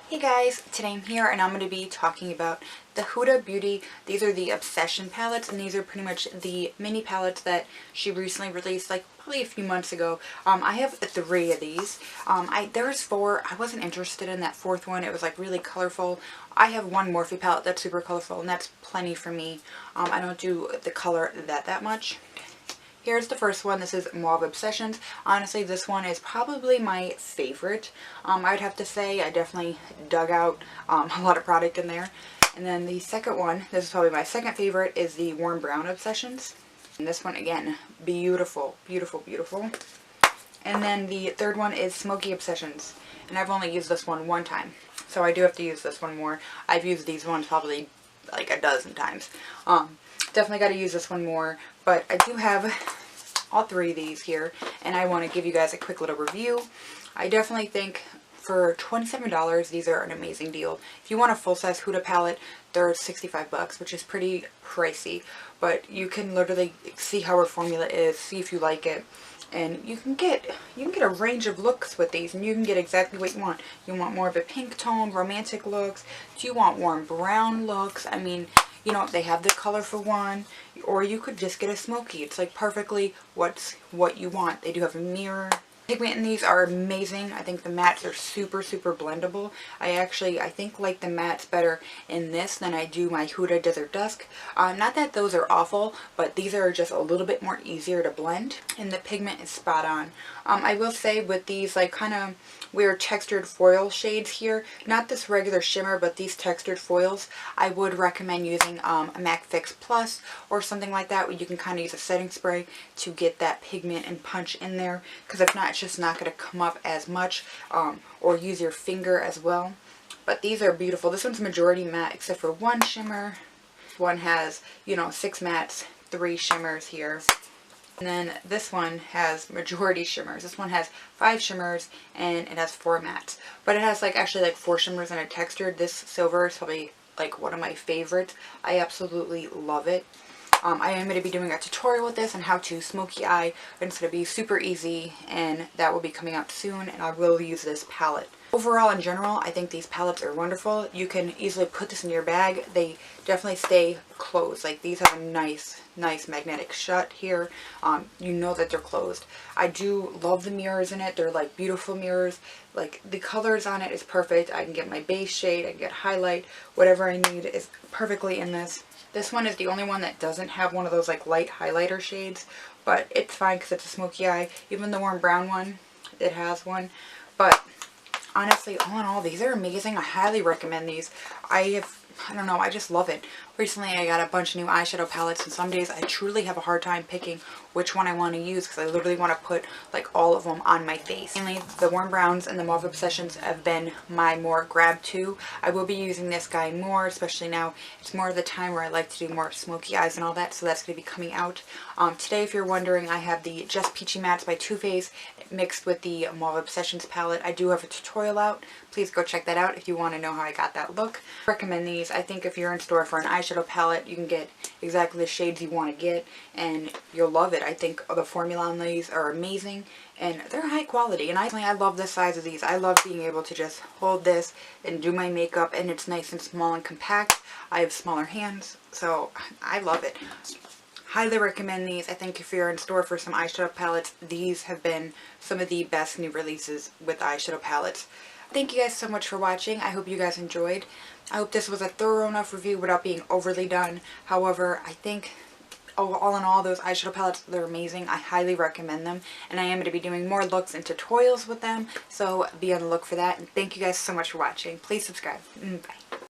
Hey guys, today I'm here and I'm going to be talking about the Huda Beauty. These are the Obsession palettes, and these are pretty much the mini palettes that she recently released, like probably a few months ago. I have 3 of these. There's 4. I wasn't interested in that 4th one. It was like really colorful. I have one Morphe palette that's super colorful, and that's plenty for me. I don't do the color that much. Here's the first one. This is Mauve Obsessions. Honestly, this one is probably my favorite. I'd have to say I definitely dug out a lot of product in there. And then the second one, this is probably my second favorite, is the Warm Brown Obsessions. And this one, again, beautiful, beautiful, beautiful. And then the third one is Smoky Obsessions. And I've only used this one time. So I do have to use this one more. I've used these ones probably like a dozen times. Definitely got to use this one more, but I do have all 3 of these here, and I want to give you guys a quick little review. I definitely think for $27, these are an amazing deal. If you want a full-size Huda palette, they're $65, which is pretty pricey, but you can literally see how her formula is, see if you like it, and you can get a range of looks with these, and you can get exactly what you want. You want more of a pink tone, romantic looks? Do you want warm brown looks? I mean, you know, they have the colorful one, or you could just get a smoky. It's like perfectly what you want. They do have a mirror. Pigment in these are amazing. I think the mattes are super blendable. I think like the mattes better in this than I do my Huda Desert Dusk. Not that those are awful, but these are just a little bit more easier to blend, and the pigment is spot on. I will say with these like kind of weird textured foil shades here, not this regular shimmer, but these textured foils, I would recommend using a MAC Fix Plus or something like that, where you can kind of use a setting spray to get that pigment and punch in there, because if not, it's just not going to come up as much, or use your finger as well. But these are beautiful. This one's majority matte except for one shimmer. One has, you know, 6 mattes, 3 shimmers here. And then this one has majority shimmers. This one has 5 shimmers and it has 4 mattes. But it has like actually like 4 shimmers and a textured. This silver is probably like one of my favorites. I absolutely love it. I am going to be doing a tutorial with this on how to smoky eye, and it's going to be super easy, and that will be coming out soon, and I will use this palette. Overall, in general, I think these palettes are wonderful. You can easily put this in your bag. They definitely stay closed. Like, these have a nice magnetic shut here. You know that they're closed. I do love the mirrors in it. They're like beautiful mirrors. Like, the colors on it is perfect. I can get my base shade, I can get highlight, whatever I need is perfectly in this. This one is the only one that doesn't have one of those like light highlighter shades, but it's fine because it's a smoky eye. Even the warm brown one, it has one. But honestly, all in all, these are amazing. I highly recommend these. I don't know, I just love it. Recently I got a bunch of new eyeshadow palettes, and some days I truly have a hard time picking which one I want to use, because I literally want to put like all of them on my face. Mainly the Warm Browns and the Mauve Obsessions have been my more grab to. I will be using this guy more, especially now it's more of the time where I like to do more smoky eyes and all that, so that's going to be coming out. Today, if you're wondering, I have the Just Peachy Mattes by Too Faced mixed with the Mauve Obsessions palette. I do have a tutorial out. Please go check that out if you want to know how I got that look. I recommend these. I think if you're in store for an eyeshadow palette, you can get exactly the shades you want to get, and you'll love it. I think the formula on these are amazing, and they're high quality, and I love the size of these. I love being able to just hold this and do my makeup, and it's nice and small and compact. I have smaller hands, so I love it. Highly recommend these. I think if you're in store for some eyeshadow palettes, these have been some of the best new releases with eyeshadow palettes. Thank you guys so much for watching. I hope you guys enjoyed. I hope this was a thorough enough review without being overly done. However, I think all in all, those eyeshadow palettes, they're amazing. I highly recommend them, and I am going to be doing more looks and tutorials with them, so be on the look for that. And thank you guys so much for watching. Please subscribe. Bye.